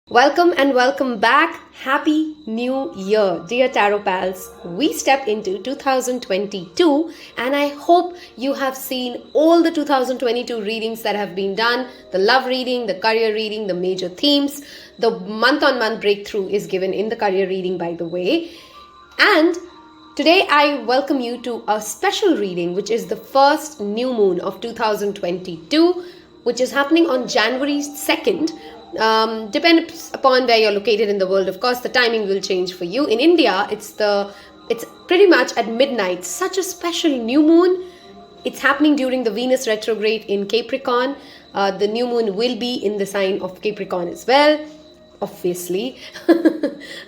Welcome and welcome back. Happy New Year, dear Tarot Pals. We step into 2022 and I hope you have seen all the 2022 readings that have been done. The love reading, the career reading, the major themes. The month-on-month breakthrough is given in the career reading, by the way. And today I welcome you to a special reading, which is the first new moon of 2022, which is happening on January 2nd. Depends upon where you're located in the world. Of course, the timing will change for you. In India, it's pretty much at midnight. Such a special new moon. It's happening during the Venus retrograde in Capricorn. The new moon will be in the sign of Capricorn as well, obviously.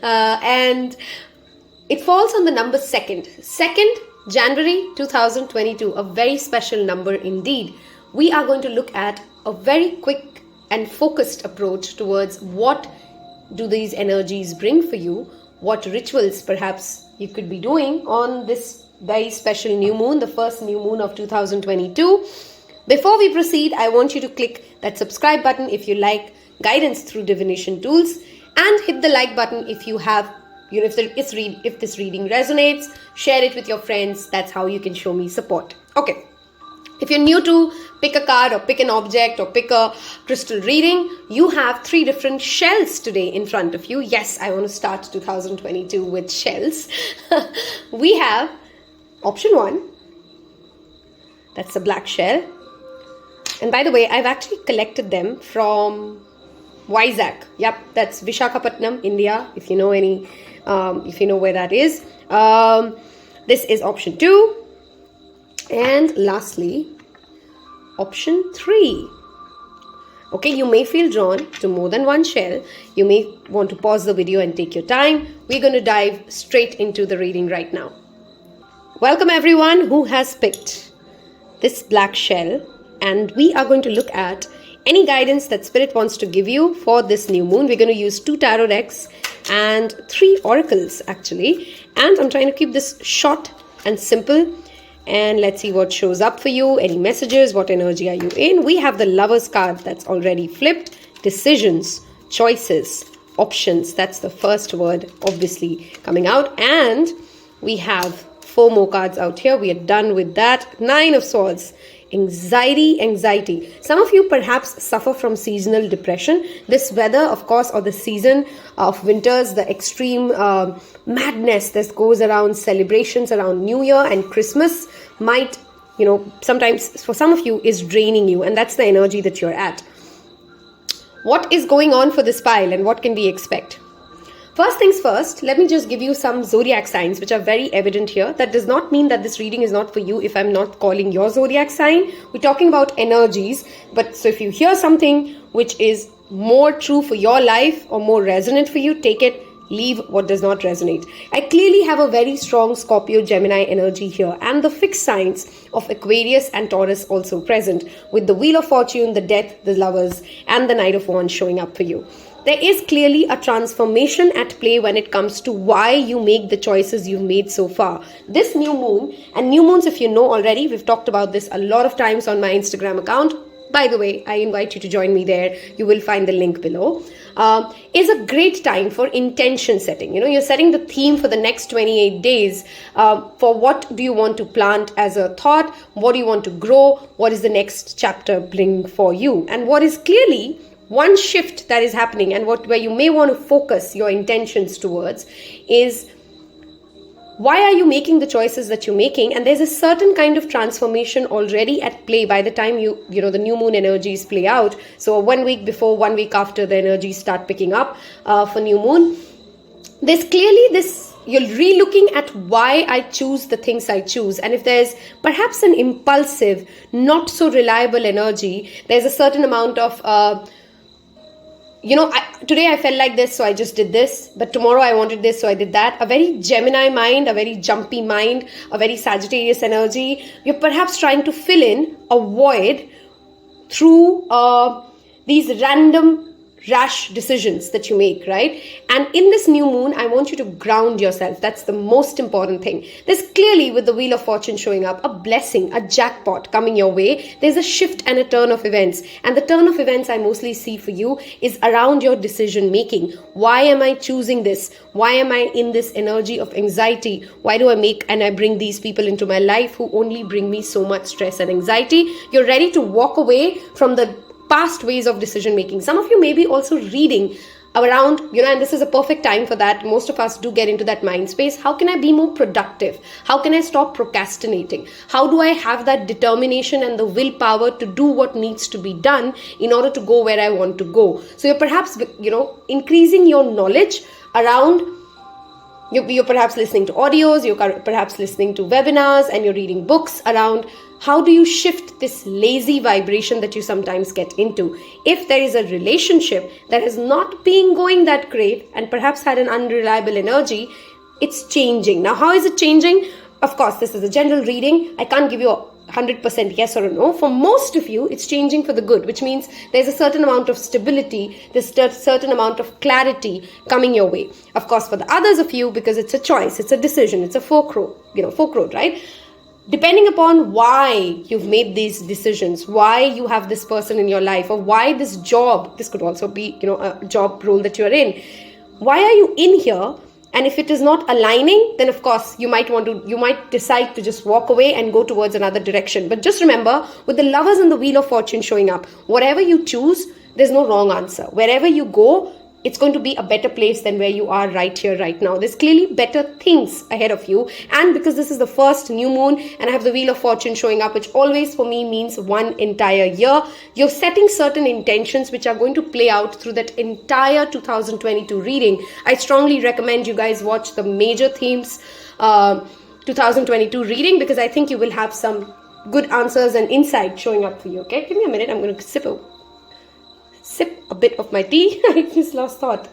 And it falls on the number 2nd January 2022, a very special number indeed. We are going to look at a very quick and focused approach towards what do these energies bring for you, what rituals perhaps you could be doing on this very special new moon, the first new moon of 2022. Before we proceed, I want you to click that subscribe button if you like guidance through divination tools, and hit the like button if you have, if this reading resonates. Share it with your friends. That's how you can show me support. Okay. If you're new to pick a card or pick an object or pick a crystal reading, you have 3 different shells today in front of you. Yes, I want to start 2022 with shells. We have option 1. That's a black shell. And by the way, I've actually collected them from Vizag. Yep, that's Visakhapatnam, India, if you know where that is. This is option 2. And lastly, option 3. Okay, you may feel drawn to more than one shell. You may want to pause the video and take your time. We're going to dive straight into the reading right now. Welcome everyone who has picked this black shell, and we are going to look at any guidance that Spirit wants to give you for this new moon. We're going to use 2 tarot decks and 3 oracles actually. And I'm trying to keep this short and simple. And let's see what shows up for you. Any messages? What energy are you in? We have the Lovers card that's already flipped. Decisions, choices, options. That's the first word obviously coming out. And we have 4 more cards out here. We are done with that. 9 of Swords. Anxiety. Some of you perhaps suffer from seasonal depression. This weather, of course, or the season of winters, the extreme madness that goes around celebrations around New Year and Christmas might, sometimes for some of you is draining you, and that's the energy that you're at. What is going on for this pile and what can we expect? First things first, let me just give you some zodiac signs which are very evident here. That does not mean that this reading is not for you if I'm not calling your zodiac sign. We're talking about energies. But so if you hear something which is more true for your life or more resonant for you, take it. Leave what does not resonate. I clearly have a very strong Scorpio, Gemini energy here, and the fixed signs of Aquarius and Taurus also present, with the Wheel of Fortune, the Death, the Lovers, and the Knight of Wands showing up for you. There is clearly a transformation at play when it comes to why you make the choices you've made so far. This new moon, and new moons, if you know already, we've talked about this a lot of times on my Instagram account. By the way, I invite you to join me there. You will find the link below. Is a great time for intention setting. You're setting the theme for the next 28 days for what do you want to plant as a thought, what do you want to grow, what is the next chapter bring for you, and what is clearly one shift that is happening and where you may want to focus your intentions towards is why are you making the choices that you're making? And there's a certain kind of transformation already at play by the time the new moon energies play out. So 1 week before, 1 week after, the energies start picking up for new moon. There's clearly this, you're re-looking at why I choose the things I choose. And if there's perhaps an impulsive, not so reliable energy, there's a certain amount of today I felt like this, so I just did this. But tomorrow I wanted this, so I did that. A very Gemini mind, a very jumpy mind, a very Sagittarius energy. You're perhaps trying to fill in a void through these random rash decisions that you make, right? And in this new moon, I want you to ground yourself. That's the most important thing. There's clearly, with the Wheel of Fortune showing up, a blessing, a jackpot coming your way. There's a shift and a turn of events. And the turn of events I mostly see for you is around your decision making. Why am I choosing this? Why am I in this energy of anxiety? Why do I make and I bring these people into my life who only bring me so much stress and anxiety? You're ready to walk away from the past ways of decision making. Some of you may be also reading around, and this is a perfect time for that. Most of us do get into that mind space. How can I be more productive? How can I stop procrastinating? How do I have that determination and the willpower to do what needs to be done in order to go where I want to go? So you're perhaps, increasing your knowledge around. You're perhaps listening to audios, you're perhaps listening to webinars, and you're reading books around how do you shift this lazy vibration that you sometimes get into. If there is a relationship that has not been going that great and perhaps had an unreliable energy, it's changing. Now, how is it changing? Of course, this is a general reading. I can't give you a 100% yes or a no. For most of you, it's changing for the good, which means there's a certain amount of stability, there's a certain amount of clarity coming your way. Of course, for the others of you, because it's a choice, it's a decision, it's a fork road, right? Depending upon why you've made these decisions, why you have this person in your life, or why this job, this could also be, a job role that you're in. Why are you in here? And if it is not aligning, then of course you might decide to just walk away and go towards another direction. But just remember, with the Lovers and the Wheel of Fortune showing up, whatever you choose, there's no wrong answer. Wherever you go, it's going to be a better place than where you are right here, right now. There's clearly better things ahead of you. And because this is the first new moon and I have the Wheel of Fortune showing up, which always for me means one entire year, you're setting certain intentions which are going to play out through that entire 2022 reading. I strongly recommend you guys watch the major themes 2022 reading, because I think you will have some good answers and insight showing up for you. Okay, give me a minute. I'm going to sip a bit of my tea. I just lost thought.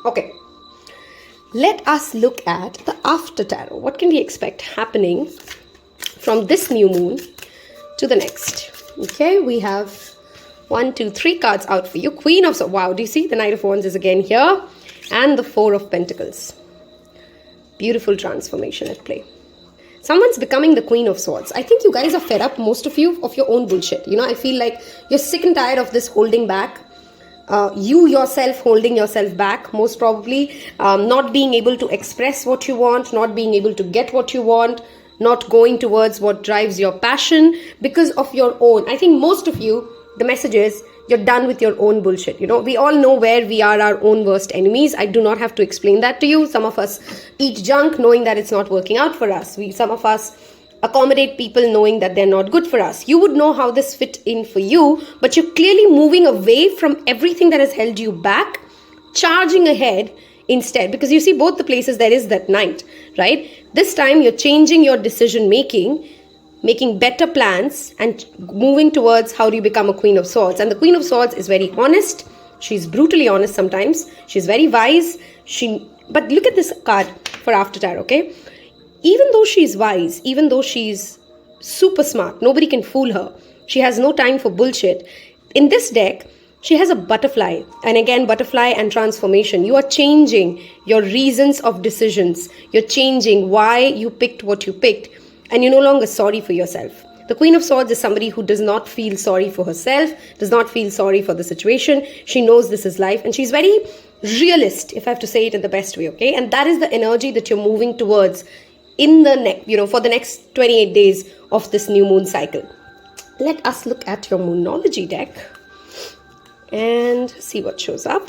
Okay, let us look at the after tarot. What can we expect happening from this new moon to the next? Okay, we have 1, 2, 3 cards out for you. Queen of Swords. Wow, do you see? The Knight of Wands is again here. And the Four of Pentacles. Beautiful transformation at play. Someone's becoming the Queen of Swords. I think you guys are fed up, most of you, of your own bullshit. I feel like you're sick and tired of this holding back. You yourself holding yourself back, most probably. Not being able to express what you want, not being able to get what you want, not going towards what drives your passion because of your own. I think most of you, the message is, you're done with your own bullshit. We all know where we are our own worst enemies. I do not have to explain that to you. Some of us eat junk knowing that it's not working out for us. Some of us accommodate people knowing that they're not good for us. You would know how this fit in for you, but you're clearly moving away from everything that has held you back, charging ahead instead. Because you see, both the places there is that Knight, right? This time you're changing your decision making better plans and moving towards how do you become a Queen of Swords. And the Queen of Swords is very honest. She's brutally honest sometimes. She's very wise. But look at this card for After Tarot, okay? Even though she's wise, even though she's super smart, nobody can fool her. She has no time for bullshit. In this deck, she has a butterfly. And again, butterfly and transformation. You are changing your reasons of decisions. You're changing why you picked what you picked. And you're no longer sorry for yourself. The Queen of Swords is somebody who does not feel sorry for herself, does not feel sorry for the situation. She knows this is life, and she's very realist, if I have to say it in the best way, okay? And that is the energy that you're moving towards in the for the next 28 days of this new moon cycle. Let us look at your Moonology deck and see what shows up.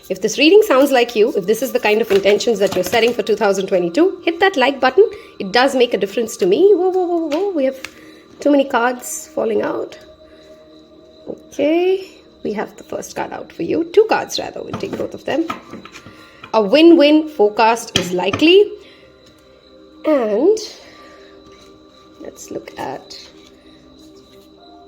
If this reading sounds like you, if this is the kind of intentions that you're setting for 2022, hit that like button. It does make a difference to me. Whoa. We have too many cards falling out. Okay. We have the first card out for you. 2 cards rather. We'll take both of them. A win-win forecast is likely. And let's look at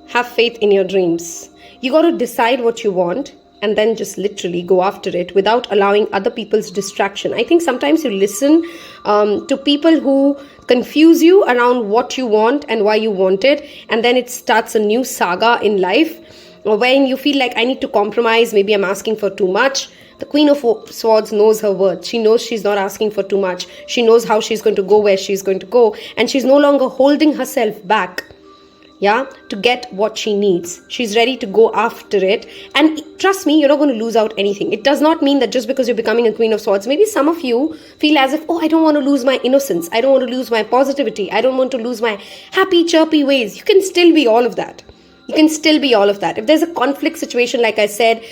have faith in your dreams. You got to decide what you want and then just literally go after it without allowing other people's distraction. I think sometimes you listen to people who confuse you around what you want and why you want it, and then it starts a new saga in life, or when you feel like I need to compromise, maybe I'm asking for too much. The Queen of Swords knows her worth. She knows she's not asking for too much. She knows how she's going to go where she's going to go, and she's no longer holding herself back, to get what she needs. She's ready to go after it. And trust me, you're not going to lose out anything. It does not mean that just because you're becoming a Queen of Swords, maybe some of you feel as if, I don't want to lose my innocence. I don't want to lose my positivity. I don't want to lose my happy, chirpy ways. You can still be all of that. You can still be all of that. If there's a conflict situation, like I said,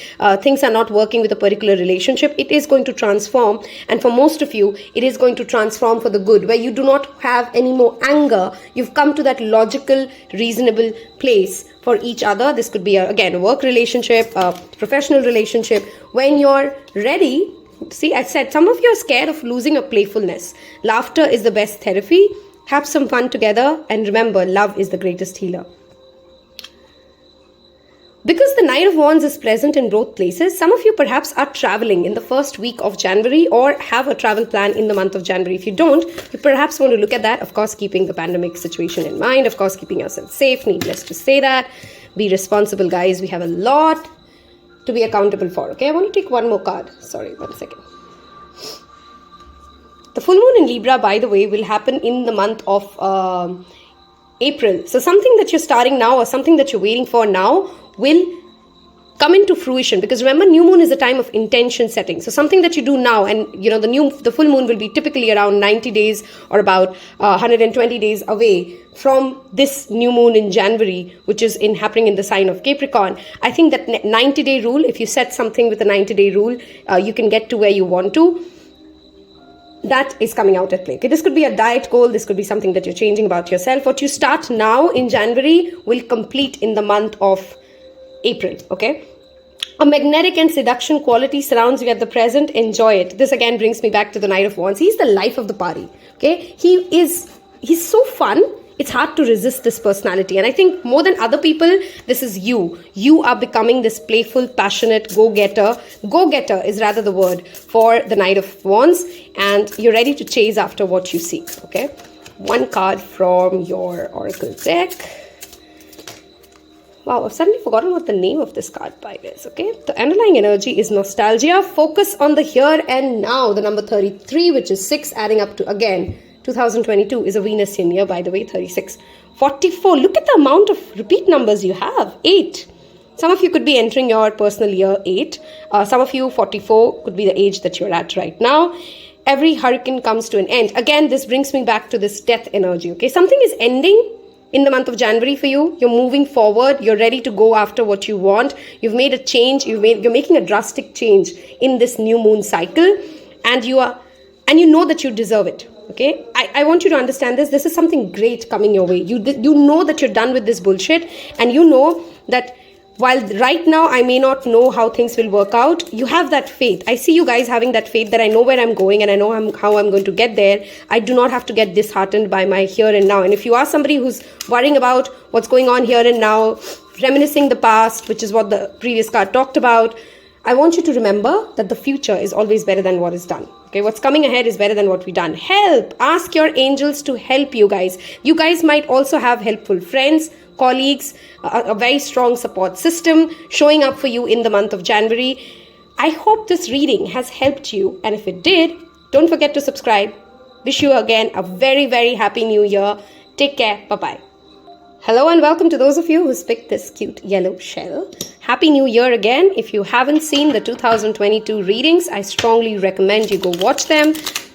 things are not working with a particular relationship, it is going to transform. And for most of you, it is going to transform for the good, where you do not have any more anger. You've come to that logical, reasonable place for each other. This could be, again, a work relationship, a professional relationship. When you're ready, see, I said, some of you are scared of losing your playfulness. Laughter is the best therapy. Have some fun together. And remember, love is the greatest healer. Because the Knight of Wands is present in both places, some of you perhaps are traveling in the first week of January or have a travel plan in the month of January. If you don't, you perhaps want to look at that. Of course, keeping the pandemic situation in mind. Of course, keeping yourself safe. Needless to say that. Be responsible, guys. We have a lot to be accountable for. Okay, I want to take one more card. Sorry, 1 second. The full moon in Libra, by the way, will happen in the month of April. So something that you're starting now or something that you're waiting for now will come into fruition, because remember, new moon is a time of intention setting. So something that you do now, and the full moon will be typically around 90 days or about 120 days away from this new moon in January, which is happening in the sign of Capricorn. I think that 90-day rule, if you set something with a 90-day rule, you can get to where you want to. That is coming out at play. Okay, this could be a diet goal. This could be something that you're changing about yourself. What you start now in January will complete in the month of April. Okay, a magnetic and seduction quality surrounds you at the present. Enjoy it. This again brings me back to the Knight of Wands. He's the life of the party. Okay, he's so fun. It's hard to resist this personality. And I think more than other people, this is you. You are becoming this playful, passionate go-getter. Go-getter is rather the word for the Knight of Wands. And you're ready to chase after what you seek. Okay, one card from your oracle deck. Wow, I've suddenly forgotten what the name of this card pile is. Okay, the underlying energy is nostalgia. Focus on the here and now. The number 33, which is 6, adding up to, again, 2022 is a Venusian year, by the way, 36. 44, look at the amount of repeat numbers you have. 8. Some of you could be entering your personal year 8. Some of you, 44, could be the age that you're at right now. Every hurricane comes to an end. Again, this brings me back to this death energy. Okay, something is ending in the month of January for you. You're moving forward. You're ready to go after what you want. You've made a change. You're making a drastic change in this new moon cycle, and you know that you deserve it. Okay, I want you to understand this. This is something great coming your way. You know that you're done with this bullshit, and you know that while right now I may not know how things will work out, you have that faith. I see you guys having that faith that I know where I'm going and I know how I'm going to get there. I do not have to get disheartened by my here and now. And if you are somebody who's worrying about what's going on here and now, reminiscing the past, which is what the previous card talked about, I want you to remember that the future is always better than what is done. Okay, what's coming ahead is better than what we've done. Help! Ask your angels to help you guys. You guys might also have helpful friends, colleagues, a very strong support system showing up for you in the month of January. I hope this reading has helped you, and if it did, don't forget to subscribe. Wish you again a very, very happy new year. Take care. Bye-bye. Hello and welcome to those of you who's picked this cute yellow shell. Happy New Year again. If you haven't seen the 2022 readings, I strongly recommend you go watch them.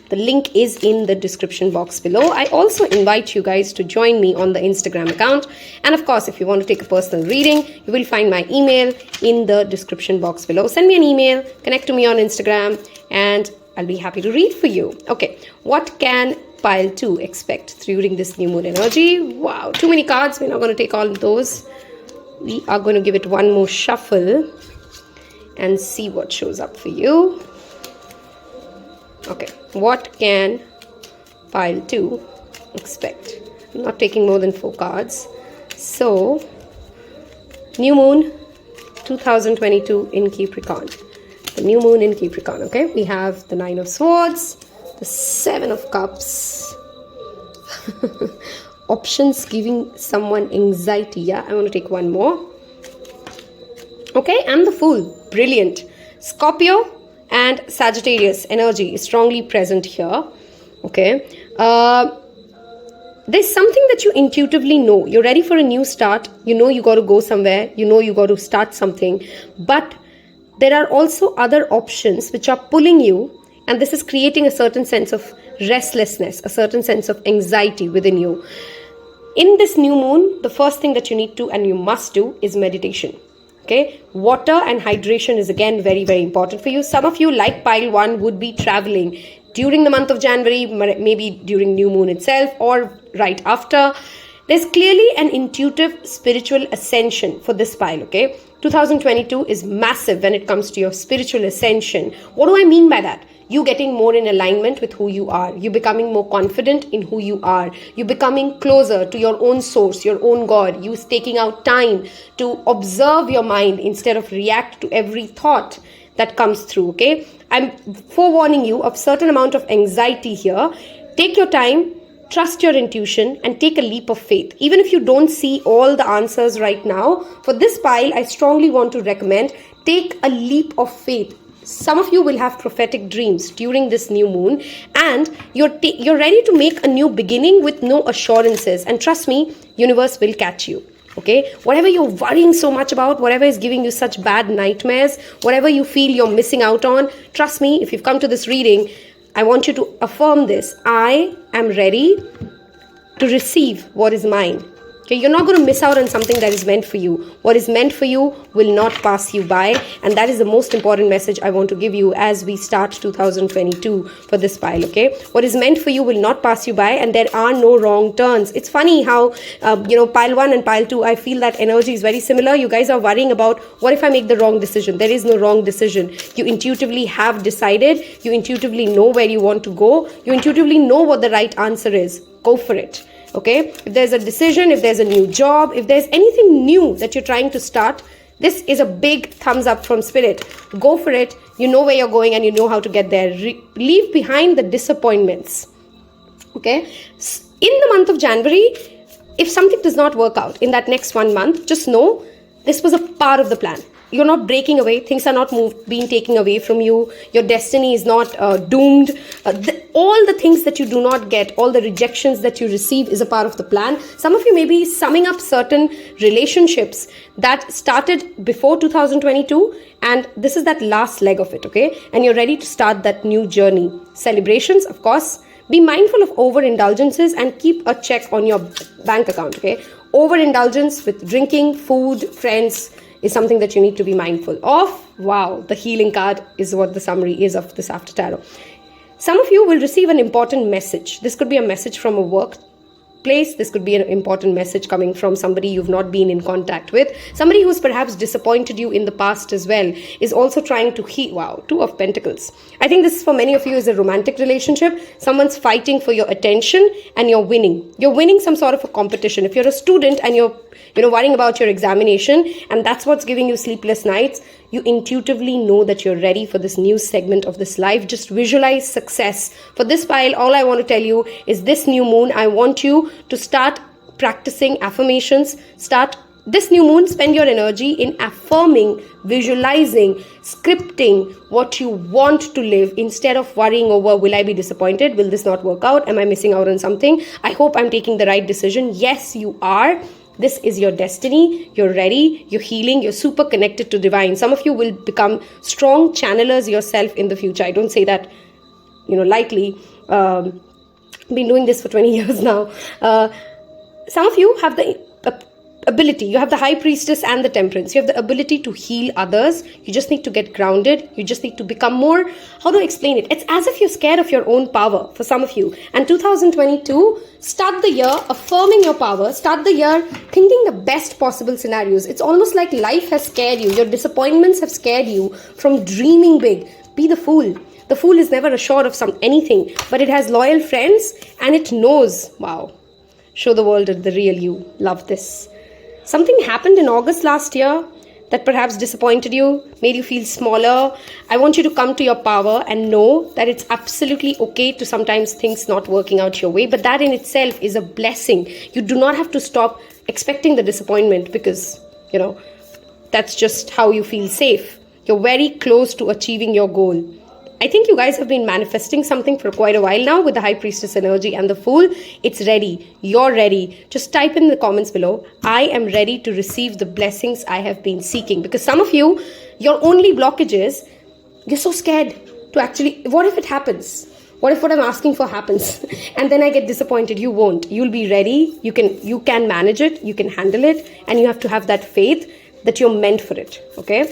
The link is in the description box below. I also invite you guys to join me on the Instagram account. And of course, if you want to take a personal reading, you will find my email in the description box below. Send me an email, connect to me on Instagram, and I'll be happy to read for you. Okay, what can pile 2 expect during this new moon energy? Wow, too many cards. We're not going to take all of those. We are going to give it one more shuffle and see what shows up for you. Okay, what can pile 2 expect? I'm not taking more than 4 cards. So, new moon, 2022 in Capricorn. The new moon in Capricorn, okay? We have the Nine of Swords, the Seven of Cups. Options giving someone anxiety. Yeah, I want to take one more. Okay, and the Fool. Brilliant. Scorpio and Sagittarius energy is strongly present here. Okay. There's something that you intuitively know. You're ready for a new start. You know you got to go somewhere. You know you got to start something. But there are also other options which are pulling you. And this is creating a certain sense of restlessness, a certain sense of anxiety within you. In this new moon, the first thing that you need to and you must do is meditation. Okay, water and hydration is again very, very important for you. Some of you, like pile 1, would be traveling during the month of January, maybe during new moon itself or right after. There's clearly an intuitive spiritual ascension for this pile, okay? 2022 is massive when it comes to your spiritual ascension. What do I mean by that? You getting more in alignment with who you are. You becoming more confident in who you are. You becoming closer to your own source, your own God. You taking out time to observe your mind instead of react to every thought that comes through, okay? I'm forewarning you of certain amount of anxiety here. Take your time, trust your intuition, and take a leap of faith. Even if you don't see all the answers right now, for this pile, I strongly want to recommend take a leap of faith. Some of you will have prophetic dreams during this new moon, and you're ready to make a new beginning with no assurances. And trust me, universe will catch you. Okay, whatever you're worrying so much about, whatever is giving you such bad nightmares, whatever you feel you're missing out on, trust me, if you've come to this reading, I want you to affirm this. I am ready to receive what is mine. Okay, you're not going to miss out on something that is meant for you. What is meant for you will not pass you by. And that is the most important message I want to give you as we start 2022 for this pile, okay? What is meant for you will not pass you by, and there are no wrong turns. It's funny how, pile 1 and pile 2, I feel that energy is very similar. You guys are worrying about, what if I make the wrong decision? There is no wrong decision. You intuitively have decided. You intuitively know where you want to go. You intuitively know what the right answer is. Go for it. Okay, if there's a decision, if there's a new job, if there's anything new that you're trying to start, this is a big thumbs up from Spirit. Go for it. You know where you're going and you know how to get there. Leave behind the disappointments. Okay, in the month of January, if something does not work out in that next 1 month, just know this was a part of the plan. You're not breaking away. Things are not being taken away from you. Your destiny is not doomed. All the things that you do not get, all the rejections that you receive is a part of the plan. Some of you may be summing up certain relationships that started before 2022, and this is that last leg of it, okay? And you're ready to start that new journey. Celebrations, of course. Be mindful of overindulgences and keep a check on your bank account, okay? Overindulgence with drinking, food, friends is something that you need to be mindful of. Wow, the healing card is what the summary is of this after tarot. Some of you will receive an important message. This could be a message from a workplace. This could be an important message coming from somebody you've not been in contact with. Somebody who's perhaps disappointed you in the past as well is also trying to heal. Wow, 2 of Pentacles. I think this for many of you is a romantic relationship. Someone's fighting for your attention and you're winning. You're winning some sort of a competition. If you're a student and you're worrying about your examination and that's what's giving you sleepless nights, you intuitively know that you're ready for this new segment of this life. Just visualize success. For this pile, all I want to tell you is this new moon, I want you to start practicing affirmations. Start this new moon, spend your energy in affirming, visualizing, scripting what you want to live instead of worrying over, will I be disappointed? Will this not work out? Am I missing out on something? I hope I'm taking the right decision. Yes, you are. This is your destiny. You're ready. You're healing. You're super connected to divine. Some of you will become strong channelers yourself in the future. I don't say that, lightly. Been doing this for 20 years now. Some of you have the ability. You have the High Priestess and the Temperance. You have the ability to heal others. You just need to get grounded. You just need to become more, how do I explain it? It's as if you're scared of your own power for some of you. And 2022, start the year affirming your power. Start the year thinking the best possible scenarios. It's almost like life has scared you. Your disappointments have scared you from dreaming big. Be the fool. The fool is never assured of anything, but it has loyal friends and it knows. Wow. Show the world the real you. Love this. Something happened in August last year that perhaps disappointed you, made you feel smaller. I want you to come to your power and know that it's absolutely okay to sometimes things not working out your way, but that in itself is a blessing. You do not have to stop expecting the disappointment because, that's just how you feel safe. You're very close to achieving your goal. I think you guys have been manifesting something for quite a while now with the High Priestess energy and the Fool. It's ready. You're ready. Just type in the comments below, I am ready to receive the blessings I have been seeking. Because some of you, your only blockage is, you're so scared to actually, what if it happens? What if what I'm asking for happens? And then I get disappointed. You won't. You'll be ready. You can manage it. You can handle it. And you have to have that faith that you're meant for it, okay?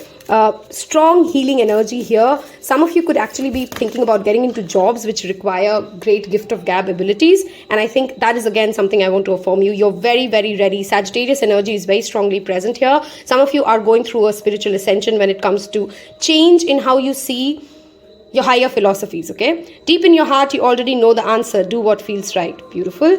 Strong healing energy here. Some of you could actually be thinking about getting into jobs which require great gift of gab abilities. And I think that is again something I want to affirm you. You're very, very ready. Sagittarius energy is very strongly present here. Some of you are going through a spiritual ascension when it comes to change in how you see your higher philosophies, okay? Deep in your heart, you already know the answer. Do what feels right. Beautiful.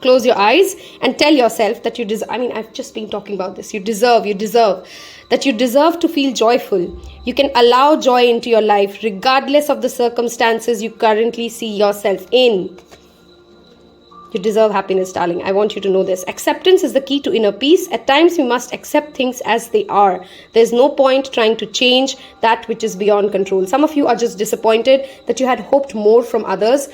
Close your eyes and tell yourself that you deserve. I've just been talking about this. You deserve that you deserve to feel joyful. You can allow joy into your life regardless of the circumstances you currently see yourself in. You deserve happiness, darling. I want you to know this. Acceptance is the key to inner peace. At times, we must accept things as they are. There's no point trying to change that which is beyond control. Some of you are just disappointed that you had hoped more from others.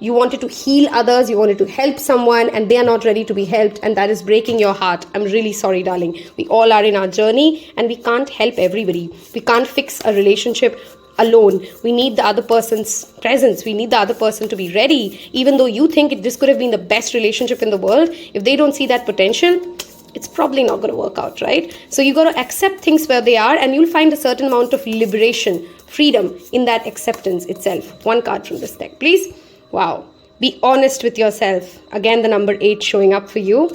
You wanted to heal others, you wanted to help someone, and they are not ready to be helped, and that is breaking your heart. I'm really sorry, darling. We all are in our journey, and we can't help everybody. We can't fix a relationship alone. We need the other person's presence. We need the other person to be ready. Even though you think this could have been the best relationship in the world, if they don't see that potential, it's probably not going to work out, right? So you got to accept things where they are, and you'll find a certain amount of liberation, freedom in that acceptance itself. One card from this deck, please. Wow. Be honest with yourself. Again, the number 8 showing up for you.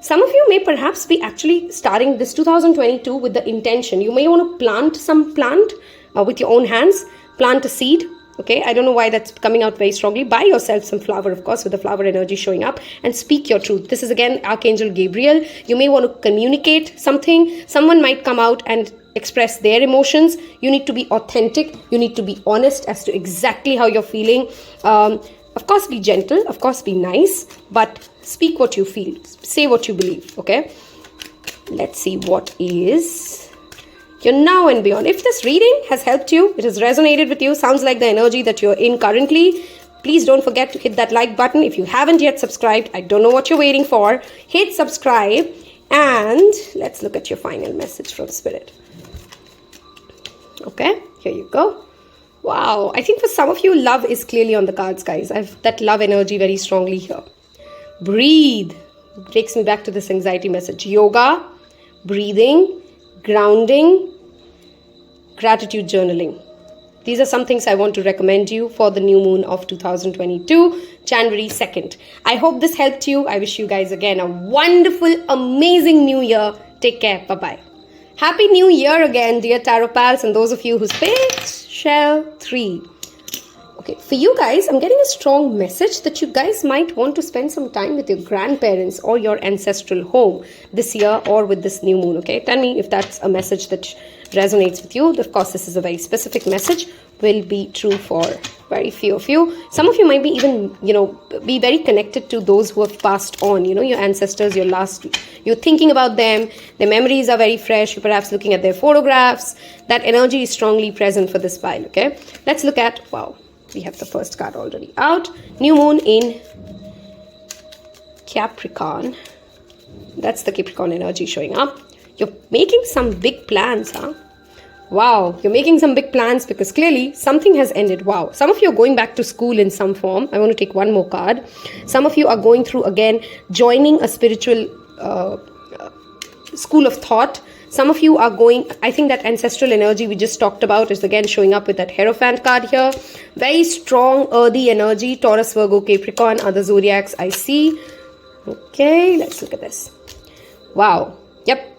Some of you may perhaps be actually starting this 2022 with the intention. You may want to plant some plant with your own hands. Plant a seed. Okay, I don't know why that's coming out very strongly. Buy yourself some flower, of course, with the flower energy showing up, and speak your truth. This is again Archangel Gabriel. You may want to communicate something. Someone might come out and express their emotions. You need to be authentic. You need to be honest as to exactly how you're feeling. Of course, be gentle. Of course, be nice. But speak what you feel. Say what you believe. Okay. Let's see what is your now and beyond. If this reading has helped you, it has resonated with you, sounds like the energy that you're in currently, please don't forget to hit that like button. If you haven't yet subscribed, I don't know what you're waiting for. Hit subscribe, and let's look at your final message from Spirit. Okay, here you go. Wow, I think for some of you, love is clearly on the cards, guys. I've that love energy very strongly here. Breathe. Takes me back to this anxiety message. Yoga, breathing, grounding, gratitude journaling. These are some things I want to recommend you for the new moon of 2022, January 2nd. I hope this helped you. I wish you guys again a wonderful, amazing new year. Take care. Bye-bye. Happy New Year again, dear Tarot Pals, and those of you who picked Shell 3. Okay, for you guys, I'm getting a strong message that you guys might want to spend some time with your grandparents or your ancestral home this year or with this new moon, okay? Tell me if that's a message that resonates with you. Of course, this is a very specific message, will be true for very few of you. Some of you might be even, be very connected to those who have passed on, your ancestors, you're thinking about them, their memories are very fresh, you're perhaps looking at their photographs. That energy is strongly present for this pile, okay? Let's look at, wow. We have the first card already out. New moon in Capricorn. That's the Capricorn energy showing up. You're making some big plans, huh? Wow, you're making some big plans because clearly something has ended. Wow, some of you are going back to school in some form. I want to take one more card. Some of you are going through, again, joining a spiritual school of thought. Some of you are going, I think that ancestral energy we just talked about is again showing up with that Hierophant card here. Very strong earthy energy. Taurus, Virgo, Capricorn are the zodiacs I see. Okay, let's look at this. Wow. Yep.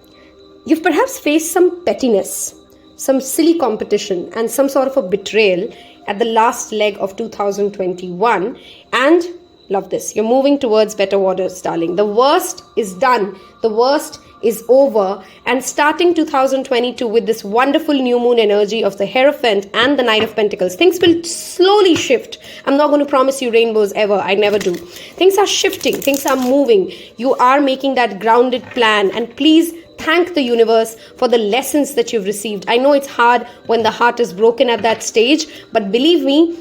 You've perhaps faced some pettiness, some silly competition, and some sort of a betrayal at the last leg of 2021. And love this. You're moving towards better waters, darling. The worst is done. The worst is over, and starting 2022 with this wonderful new moon energy of the Hierophant and the Knight of Pentacles, things will slowly shift. I'm not going to promise you rainbows ever. I never do. Things are shifting. Things are moving. You are making that grounded plan, and please thank the universe for the lessons that you've received. I know it's hard when the heart is broken at that stage, but believe me,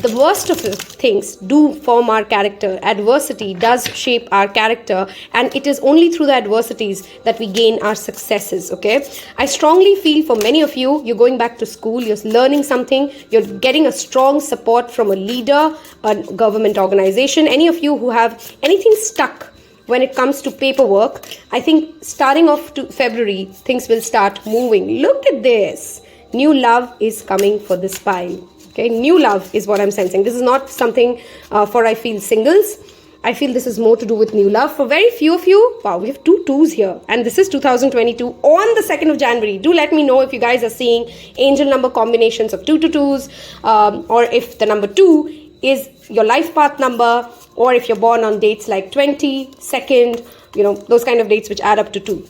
the worst of things do form our character. Adversity does shape our character, and it is only through the adversities that we gain our successes, okay? I strongly feel for many of you, you're going back to school, you're learning something, you're getting a strong support from a leader, a government organization. Any of you who have anything stuck when it comes to paperwork, I think starting off to February, things will start moving. Look at this. New love is coming for this pile. Okay, new love is what I'm sensing. This is not something for, I feel, singles. I feel this is more to do with new love. For very few of you, wow, we have 2 2s here. And this is 2022 on the 2nd of January. Do let me know if you guys are seeing angel number combinations of 2 to 2s, or if the number 2 is your life path number, or if you're born on dates like 20, 2nd, those kind of dates which add up to 2.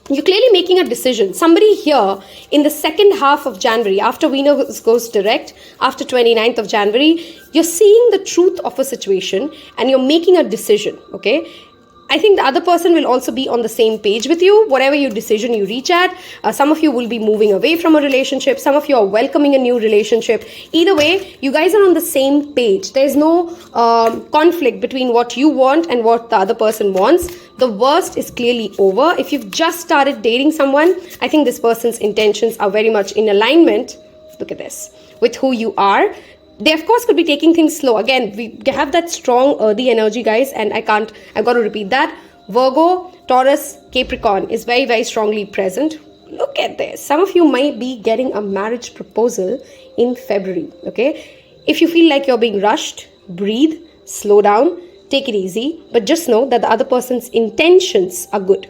You're clearly making a decision. Somebody here in the second half of January, after Venus goes direct, after 29th of January, you're seeing the truth of a situation and you're making a decision, okay? I think the other person will also be on the same page with you, whatever your decision you reach at. Some of you will be moving away from a relationship. Some of you are welcoming a new relationship. Either way, you guys are on the same page. There's no conflict between what you want and what the other person wants. The worst is clearly over. If you've just started dating someone, I think this person's intentions are very much in alignment, look at this, with who you are. They, of course, could be taking things slow. Again, we have that strong earthy energy, guys, and I've got to repeat that. Virgo, Taurus, Capricorn is very, very strongly present. Look at this. Some of you might be getting a marriage proposal in February, okay? If you feel like you're being rushed, breathe, slow down, take it easy, but just know that the other person's intentions are good.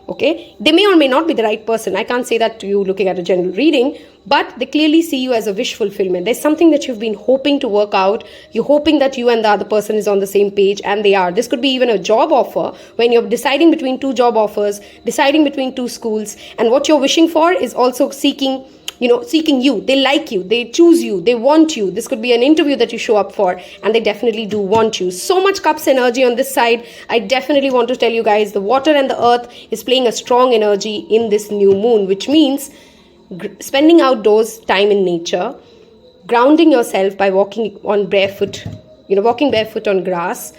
Okay, they may or may not be the right person. I can't say that to you looking at a general reading, but they clearly see you as a wish fulfillment. There's something that you've been hoping to work out. You're hoping that you and the other person is on the same page, and they are. This could be even a job offer when you're deciding between 2 job offers, deciding between 2 schools, and what you're wishing for is also seeking you. They like you, they choose you, they want you. This could be an interview that you show up for, and they definitely do want you. So much cups energy on this side. I definitely want to tell you guys, the water and the earth is playing a strong energy in this new moon, which means spending outdoors time in nature, grounding yourself by walking barefoot on grass,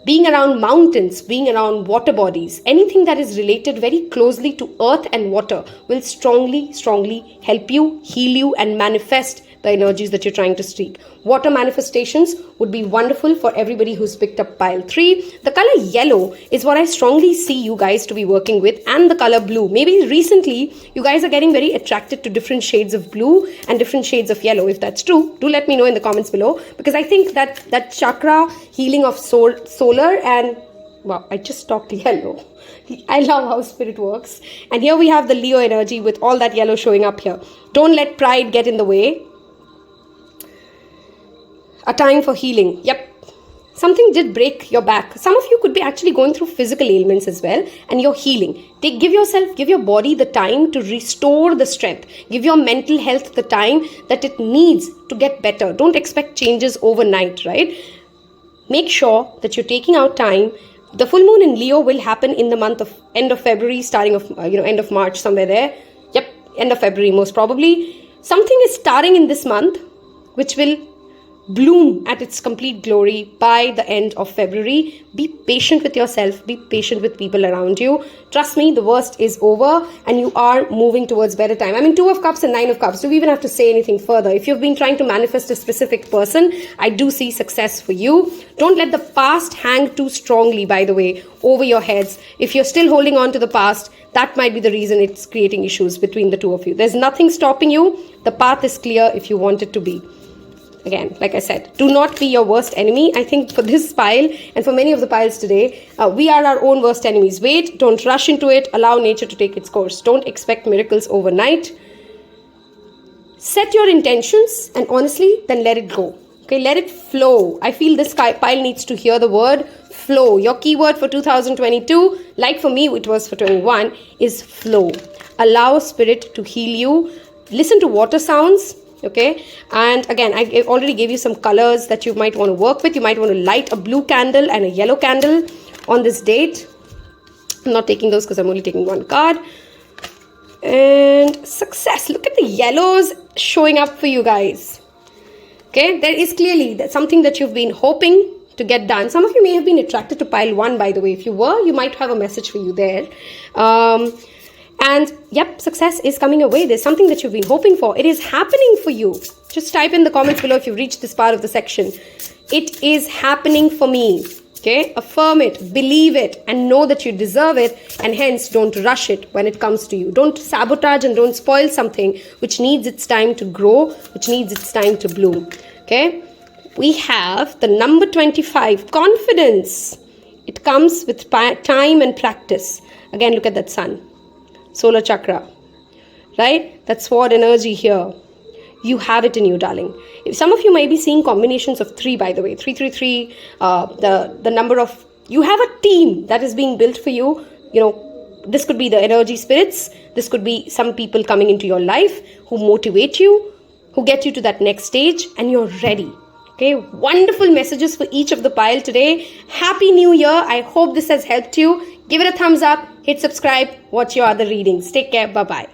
being around mountains, being around water bodies, anything that is related very closely to earth and water will strongly, strongly help you, heal you, and manifest the energies that you're trying to seek. Water manifestations would be wonderful for everybody who's picked up pile 3. The color yellow is what I strongly see you guys to be working with, and the color blue. Maybe recently you guys are getting very attracted to different shades of blue and different shades of yellow. If that's true, do let me know in the comments below, because I think that chakra healing of solar and, wow, I just talked yellow. I love how spirit works. And here we have the Leo energy with all that yellow showing up here. Don't let pride get in the way. A time for healing. Yep. Something did break your back. Some of you could be actually going through physical ailments as well, and you're healing. Give your body the time to restore the strength. Give your mental health the time that it needs to get better. Don't expect changes overnight, right? Make sure that you're taking out time. The full moon in Leo will happen in the month of end of February, starting of end of March, somewhere there. Yep, end of February most probably. Something is starting in this month, which will bloom at its complete glory by the end of February. Be patient with yourself. Be patient with people around you. Trust me, the worst is over and you are moving towards better time. I mean, 2 of Cups and 9 of Cups. Do we even have to say anything further? If you've been trying to manifest a specific person, I do see success for you. Don't let the past hang too strongly, by the way, over your heads. If you're still holding on to the past, that might be the reason it's creating issues between the 2 of you. There's nothing stopping you. The path is clear if you want it to be. Again, like I said, do not be your worst enemy. I think for this pile and for many of the piles today, we are our own worst enemies. Wait, don't rush into it. Allow nature to take its course. Don't expect miracles overnight. Set your intentions and honestly, then let it go. Okay, let it flow. I feel this pile needs to hear the word flow. Your keyword for 2022, like for me it was for 21, is flow. Allow spirit to heal you. Listen to water sounds. Okay, and again, I already gave you some colors that you might want to work with. You might want to light a blue candle and a yellow candle on this date. I'm not taking those because I'm only taking one card. And success. Look at the yellows showing up for you guys. Okay, there is clearly something that you've been hoping to get done. Some of you may have been attracted to pile 1, by the way. If you were, you might have a message for you there. And yep, success is coming your way. There's something that you've been hoping for. It is happening for you. Just type in the comments below if you've reached this part of the section. It is happening for me. Okay, affirm it, believe it, and know that you deserve it, and hence don't rush it when it comes to you. Don't sabotage and don't spoil something which needs its time to grow, which needs its time to bloom. Okay, we have the number 25, confidence. It comes with time and practice. Again, look at that sun. Solar chakra, right? That sword energy here. You have it in you, darling. Some of you may be seeing combinations of 3, by the way. 333, the number of... You have a team that is being built for you. You know, this could be the energy spirits. This could be some people coming into your life who motivate you, who get you to that next stage, and you're ready. Okay, wonderful messages for each of the pile today. Happy New Year. I hope this has helped you. Give it a thumbs up, hit subscribe, watch your other readings. Take care. Bye-bye.